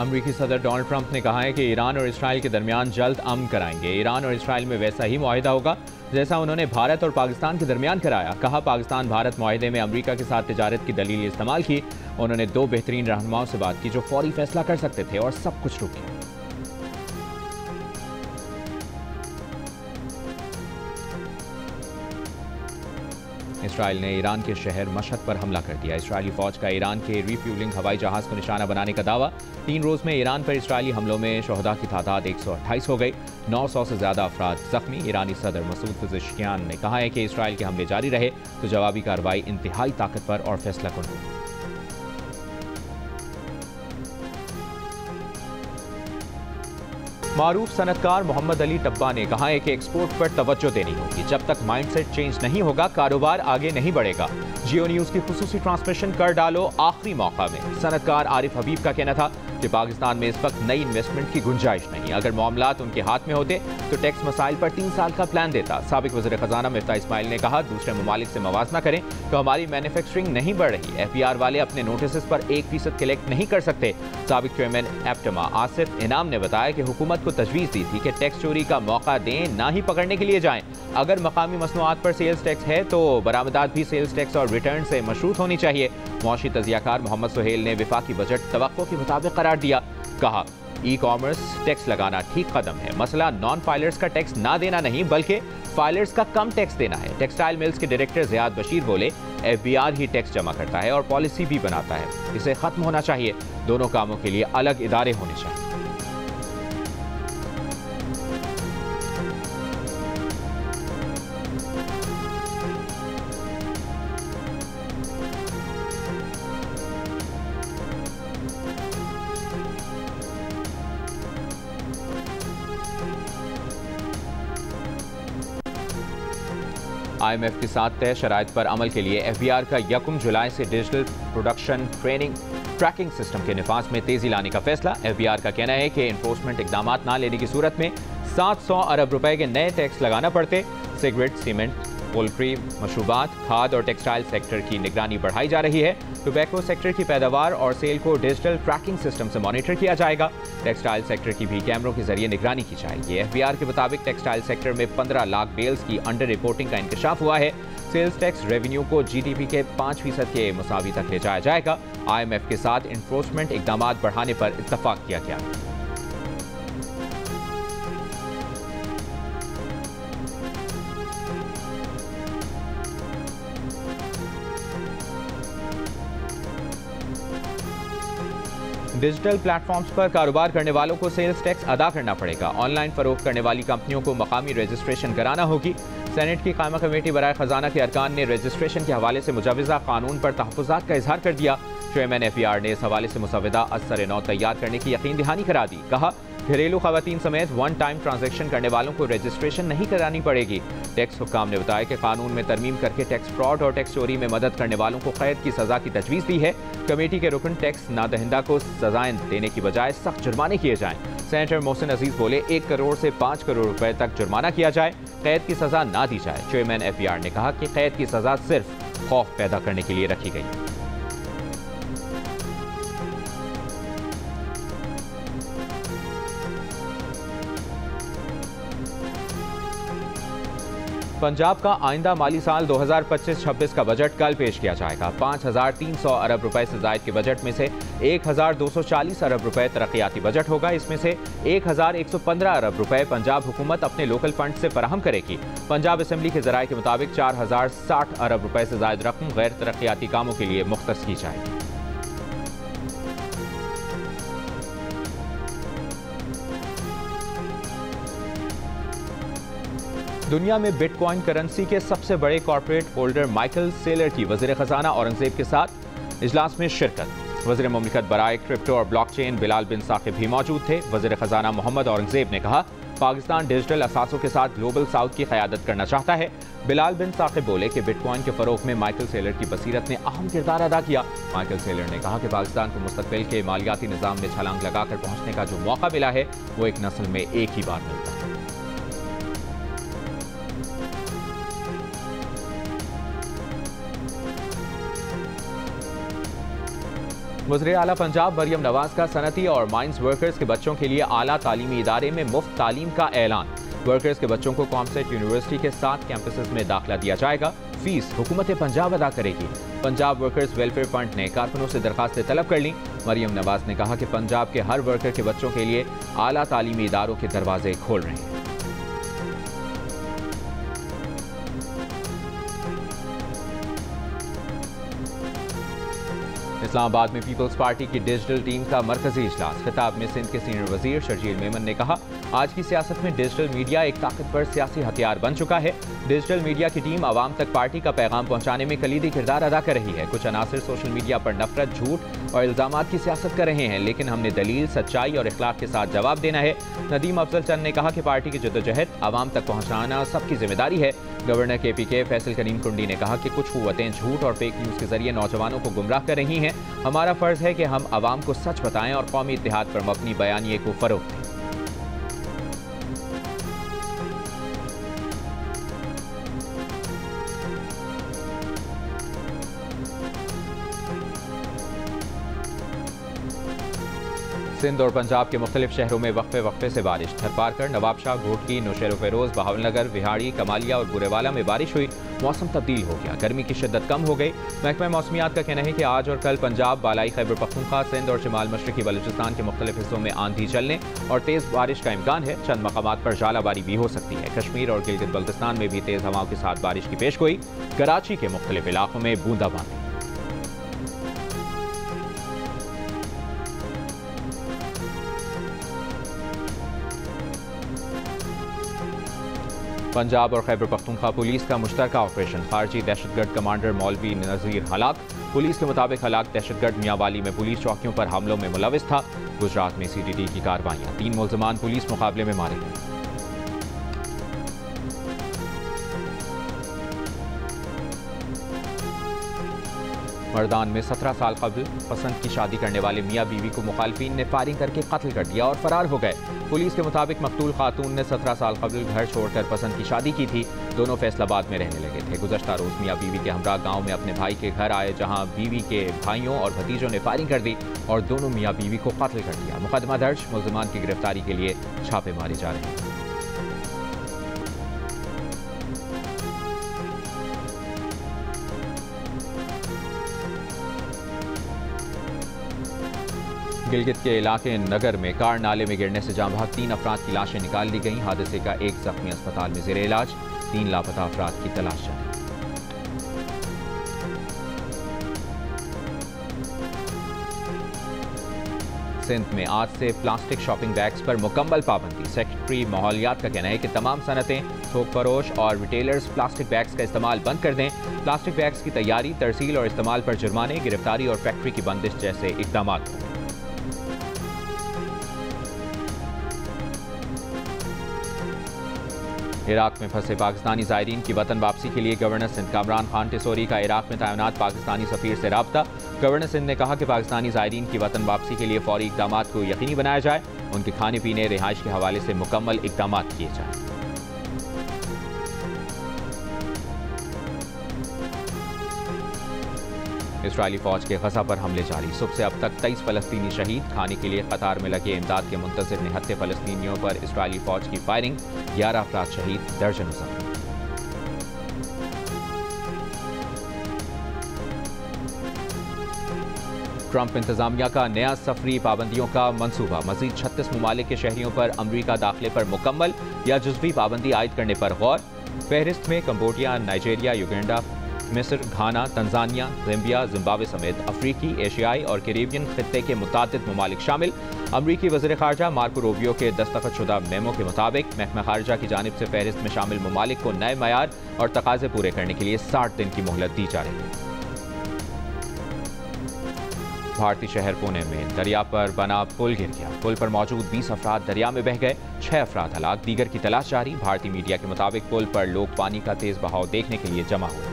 अमरीकी सदर Donald Trump ने कहा है कि ईरान और इसराइल के दरमियान जल्द अमन कराएंगे। ईरान और इसराइल में वैसा ही मुआहिदा होगा जैसा उन्होंने भारत और पाकिस्तान के दरमियान कराया। कहा, पाकिस्तान भारत मुआहिदे में अमरीका के साथ तिजारत की दलील इस्तेमाल की। उन्होंने दो बेहतरीन रहनुमाओं से बात की जो फौरी फैसला कर सकते थे और सब कुछ रुक गया। इसराइल ने ईरान के शहर मशहद पर हमला कर दिया। इसराइली फौज का ईरान के रिफ्यूलिंग हवाई जहाज को निशाना बनाने का दावा। 3 रोज में ईरान पर इसराइली हमलों में शोहदा की तादाद 128 हो गई। 900 से ज्यादा अफराद जख्मी। ईरानी सदर मसूद पेज़ेश्कियान ने कहा है कि इसराइल के हमले जारी रहे तो जवाबी कार्रवाई इंतहाई ताकतवर और फैसलाकुन होगी। मारूफ सनतकार मोहम्मद अली टब्बा ने कहा है कि एक्सपोर्ट पर तवज्जो देनी होगी। जब तक माइंडसेट चेंज नहीं होगा कारोबार आगे नहीं बढ़ेगा। जियो न्यूज की खुसूसी ट्रांसमिशन कर डालो आखिरी मौका में। सनतकार आरिफ हबीब का कहना था कि पाकिस्तान में इस वक्त नई इन्वेस्टमेंट की गुंजाइश नहीं। अगर मामलात उनके हाथ में होते तो टैक्स मसाइल पर 3 साल का प्लान देता। साबिक वज़ीर ख़जाना मिफ्ता इस्माइल ने कहा, दूसरे ममालिक से मवाजना करें तो हमारी मैन्युफैक्चरिंग नहीं बढ़ रही। FBR वाले अपने नोटिस पर 1% कलेक्ट नहीं कर सकते। साबिक चेयरमैन एप्टमा आसिफ इनाम ने बताया कि हुकूमत को तजवीज़ दी थी कि टैक्स चोरी का मौका दें, ना ही पकड़ने के लिए जाएं। अगर मकामी मसनूआत पर सेल्स टैक्स है तो बरामदात भी सेल्स टैक्स और रिटर्न से मशरूत होनी चाहिए। मौशी तजियाकार मोहम्मद सुहेल ने विफाकी बजट तवक्को के मुताबिक करार दिया। कहा, ई कॉमर्स टैक्स लगाना ठीक कदम है। मसला नॉन फाइलर्स का टैक्स ना देना नहीं बल्कि फाइलर्स का कम टैक्स देना है। टेक्सटाइल मिल्स के डायरेक्टर ज़ियाद बशीर बोले, FBR ही टैक्स जमा करता है और पॉलिसी भी बनाता है। इसे खत्म होना चाहिए। दोनों कामों के लिए अलग इदारे होने चाहिए। IMF के साथ तय शराइत पर अमल के लिए FBR का 1 जुलाई से digital production training tracking system के निफाज में तेजी लाने का फैसला। FBR का कहना है कि इन्फोर्समेंट इकदाम ना लेने की सूरत में 700 अरब रुपए के नए टैक्स लगाना पड़ते। सिगरेट, सीमेंट, पोल्ट्री, मशरूबात, खाद और टेक्सटाइल सेक्टर की निगरानी बढ़ाई जा रही है। टोबैको सेक्टर की पैदावार और सेल को डिजिटल ट्रैकिंग सिस्टम से मॉनिटर किया जाएगा। टेक्सटाइल सेक्टर की भी कैमरों के जरिए निगरानी की जाएगी। FBR के मुताबिक टेक्सटाइल सेक्टर में 15 लाख बेल्स की अंडर रिपोर्टिंग का इंकशाफ हुआ है। सेल्स टैक्स रेवेन्यू को GDP के 5% के मुसावी तक ले जाया जाएगा। IMF के साथ इन्फोर्समेंट इकदाम बढ़ाने पर इत्तफाक किया गया। डिजिटल प्लेटफॉर्म्स पर कारोबार करने वालों को सेल्स टैक्स अदा करना पड़ेगा। ऑनलाइन फरोख्त करने वाली कंपनियों को मकामी रजिस्ट्रेशन कराना होगी। सेनेट की कायमा कमेटी बराए खजाना के अरकान ने रजिस्ट्रेशन के हवाले से मुजवजा कानून पर तहफ़्फ़ुज़ात का इजहार कर दिया। चेयरमैन FBR ने इस हवाले से मुसवदा असर नौ तैयार करने की यकीन दहानी करा दी। कहा, घरेलू खवातीन समेत 1 टाइम ट्रांजैक्शन करने वालों को रजिस्ट्रेशन नहीं करानी पड़ेगी। टैक्स हुक्काम ने बताया कि कानून में तरमीम करके टैक्स फ्रॉड और टैक्स चोरी में मदद करने वालों को कैद की सजा की तजवीज़ दी है। कमेटी के रुकन टैक्स नादहिंदा को सजाएं देने की बजाय सख्त जुर्माने किए जाएं। सेनेटर मोहसिन अजीज बोले, 1 करोड़ से 5 करोड़ रुपए तक जुर्माना किया जाए, कैद की सजा ना दी जाए। चेयरमैन FBR ने कहा कि कैद की सजा सिर्फ खौफ पैदा करने के लिए रखी गई। पंजाब का आइंदा माली साल 2025-26 का बजट कल पेश किया जाएगा। 5,300 अरब रुपए से जायद के बजट में से 1,240 अरब रुपए तरक्याती बजट होगा। इसमें से 1,115 अरब रुपए पंजाब हुकूमत अपने लोकल फंड से फराहम करेगी। पंजाब असेंबली के जराये के मुताबिक 4,060 अरब रुपए से जायद रकम गैर तरक्याती कामों के लिए मुख्तस की जाएगी। दुनिया में बिटकॉइन करेंसी के सबसे बड़े कॉर्पोरेट होल्डर माइकल सेलर की वज़ीर ख़जाना औरंगज़ेब के साथ इजलास में शिरकत। वज़ीर मुमलिकत बराए क्रिप्टो और ब्लॉकचेन बिलाल बिन साकिब भी मौजूद थे। वज़ीर ख़जाना मोहम्मद औरंगज़ेब ने कहा, पाकिस्तान डिजिटल असासों के साथ ग्लोबल साउथ की क़यादत करना चाहता है। बिलाल बिन साकिब बोले कि बिटकॉइन के फ़रोग़ में माइकल सेलर की बसीरत ने अहम किरदार अदा किया। माइकल सेलर ने कहा कि पाकिस्तान को मुस्तक़बिल के मालियाती निज़ाम में छलांग लगाकर पहुँचने का जो मौका मिला है वो एक नस्ल में एक ही बार मिलता है। वज़ीर आला पंजाब मरियम नवाज का सनती और माइंस वर्कर्स के बच्चों के लिए आला तालीमी इदारे में मुफ्त तालीम का ऐलान। वर्कर्स के बच्चों को कॉमसेट यूनिवर्सिटी के 7 कैंपसेस में दाखिला दिया जाएगा। फीस हुकूमत पंजाब अदा करेगी। पंजाब वर्कर्स वेलफेयर फंड ने कारकुनों से दरखास्तें तलब कर लीं। मरियम नवाज ने कहा कि पंजाब के हर वर्कर के बच्चों के लिए आला तालीमी इदारों के दरवाजे खोल रहे हैं। इस्लामाबाद में पीपल्स पार्टी की डिजिटल टीम का मरकजी इजलास। खिताब में सिंध के सीनियर वजीर शर्जील मेमन ने कहा, आज की सियासत में डिजिटल मीडिया एक ताकतवर सियासी हथियार बन चुका है। डिजिटल मीडिया की टीम आवाम तक पार्टी का पैगाम पहुंचाने में कलीदी किरदार अदा कर रही है। कुछ अनासर सोशल मीडिया पर नफरत, झूठ और इल्जामात की सियासत कर रहे हैं, लेकिन हमने दलील, सच्चाई और इखलाक के साथ जवाब देना है। नदीम अफजल चंद ने कहा कि पार्टी की जद्दोजहद आवाम तक पहुंचाना सबकी जिम्मेदारी है। गवर्नर KPK फैसल करीम कुंडी ने कहा कि कुछ कुव्वतें झूठ और फेक न्यूज़ के जरिए नौजवानों को गुमराह कर रही हैं। हमारा फर्ज है कि हम आवाम को सच बताएं और कौमी इत्तेहाद पर मबनी बयानिए को फरोग दें। सिंध और पंजाब के मुख्तलिफ शहरों में वक्फे से बारिश। थरपारकर, नवाबशाह, घोटकी, नौशेरो फेरोज, बहावलनगर, विहाड़ी, कमालिया और बुरेवाला में बारिश हुई। मौसम तब्दील हो गया, गर्मी की शिद्दत कम हो गई। महकमा मौसमियात का कहना है कि आज और कल पंजाब, बालाई खैबर पख्तूनख्वा, सिंध और शिमाल मशरकी बलूचिस्तान के मुख्तलिफ हिस्सों में आंधी चलने और तेज़ बारिश का इम्कान है। चंद मकामात पर जालाबारी भी हो सकती है। कश्मीर और गिलगित बल्तिस्तान में भी तेज़ हवाओं के साथ बारिश की पेशगोई। कराची के मुख्तलिफ इलाकों में बूंदाबांदी। पंजाब और खैबर पख्तूनख्वा पुलिस का मुश्तरका ऑपरेशन। खारजी दहशतगर्द कमांडर मौलवी नज़ीर हलाक। पुलिस के मुताबिक हलाक दहशतगर्द मियांवाली में पुलिस चौकियों पर हमलों में मुलविस था। गुजरात में CTT की कार्रवाइयां। 3 मुल्ज़िमान पुलिस मुकाबले में मारे गए। मर्दान में 17 साल कबल पसंद की शादी करने वाले मियाँ बीवी को मुखालफिन ने फायरिंग करके कत्ल कर दिया और फरार हो गए। पुलिस के मुताबिक मकतूल खातून ने 17 साल कबल घर छोड़कर पसंद की शादी की थी। दोनों फैसलाबाद में रहने लगे थे। गुज़श्ता रोज़ मियाँ बीवी के हमरा गांव में अपने भाई के घर आए, जहां बीवी के भाइयों और भतीजों ने फायरिंग कर दी और दोनों मियाँ बीवी को कत्ल कर दिया। मुकदमा दर्ज, मुल्ज़िमान की गिरफ्तारी के लिए छापे मारे जा रहे हैं। गिलगित के इलाके नगर में कार नाले में गिरने से जाँ भाग 3 अफराद की लाशें निकाल ली गईं। हादसे का एक जख्मी अस्पताल में ज़ेरे इलाज। 3 लापता अफराद की तलाश जारी। सिंध में आज से प्लास्टिक शॉपिंग बैग्स पर मुकम्मल पाबंदी। सेक्रेटरी माहौलियात का कहना है कि तमाम सनतें, थोक फरोश और रिटेलर्स प्लास्टिक बैग्स का इस्तेमाल बंद कर दें। प्लास्टिक बैग्स की तैयारी, तरसील और इस्तेमाल पर जुर्माने, गिरफ्तारी और फैक्ट्री की बंदिश जैसे इकदाम होंगे। इराक में फंसे पाकिस्तानी ज़ायरीन की वतन वापसी के लिए गवर्नर सिंध कामरान खान टिसोरी का इराक में तैनात पाकिस्तानी सफ़ीर से राब्ता। गवर्नर सिंध ने कहा कि पाकिस्तानी ज़ायरीन की वतन वापसी के लिए फौरी इक़दाम को यकीनी बनाया जाए। उनके खाने पीने, रिहाइश के हवाले से मुकम्मल इक़दाम किए जाए। इस्राएली फौज के गजा पर हमले जारी। सुबह से अब तक 23 फ़लस्तीनी शहीद। खाने के लिए कतार में लगे इमदाद के मुंतज़िर निहत्थे फ़लस्तीनियों पर इस्राएली फौज की फायरिंग। 11 अफराद शहीद, दर्जनों ज़ख्मी। ट्रंप इंतजामिया का नया सफरी पाबंदियों का मंसूबा। मजीद 36 ममालिक के शहरियों पर अमरीका दाखिले पर मुकम्मल या जुज़वी पाबंदी आयद करने पर गौर। फहरिस्त में कंबोडिया, नाइजीरिया, युगांडा, मिस्र, घाना, तंजानिया, ज़ाम्बिया, जिम्बाब्वे समेत अफ्रीकी, एशियाई और कैरेबियन खित्ते के मुतादिद ममालिक शामिल। अमरीकी वज़ीर ख़ारजा मार्को रूबियो के दस्तखतशुदा मेमो के मुताबिक महकमा ख़ारजा की जानिब से फहरिस्त में शामिल ममालिक को नए मयार और तकाज़े पूरे करने के लिए 60 दिन की मोहलत दी जा रही है। भारतीय शहर पुणे में दरिया पर बना पुल गिर गया। पुल पर मौजूद 20 अफराद दरिया में बह गए। 6 अफराद हलाक, दीगर की तलाश जारी। भारतीय मीडिया के मुताबिक पुल पर लोग पानी का तेज बहाव देखने के लिए जमा हुए थे।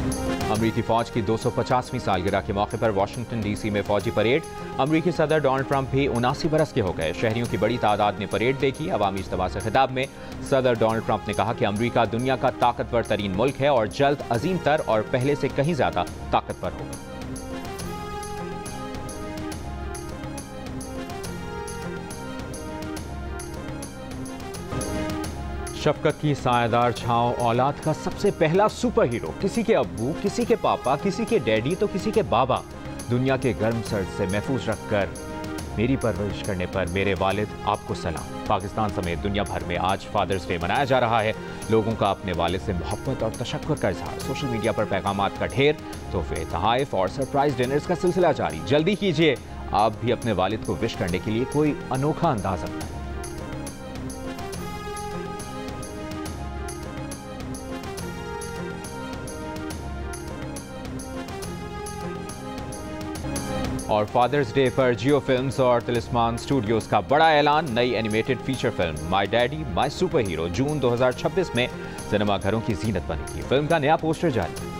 अमरीकी फौज की 250वीं सालगिरह के मौके पर वाशिंगटन डीसी में फौजी परेड। अमरीकी सदर डोनाल्ड ट्रंप भी 79 बरस के हो गए। शहरियों की बड़ी तादाद ने परेड देखी। अवामी इज्तिमा से खिताब में सदर डोनाल्ड ट्रंप ने कहा कि अमरीका दुनिया का ताकतवर तरीन मुल्क है और जल्द अजीम तर और पहले से कहीं ज्यादा ताकतवर होगा। शफकत की सायादार छांव औलाद का सबसे पहला सुपर हीरो। किसी के अब्बू, किसी के पापा, किसी के डैडी तो किसी के बाबा। दुनिया के गर्म सर्द से महफूज रखकर मेरी परवरिश करने पर मेरे वालिद आपको सलाम। पाकिस्तान समेत दुनिया भर में आज फादर्स डे मनाया जा रहा है। लोगों का अपने वालिद से मोहब्बत और तशक्कुर का इजहार। सोशल मीडिया पर पैगामात का ढेर, तोहफे, तहाइफ और सरप्राइज डिनर्स का सिलसिला जारी। जल्दी कीजिए, आप भी अपने वालिद को विश करने के लिए कोई अनोखा अंदाज अपनाएं। और फादर्स डे पर जियो फिल्म्स और तिलिस्मान स्टूडियोज का बड़ा ऐलान। नई animated feature film My Daddy My Super Hero जून 2026 में सिनेमा घरों की जीनत बनेगी। फिल्म का नया पोस्टर जारी।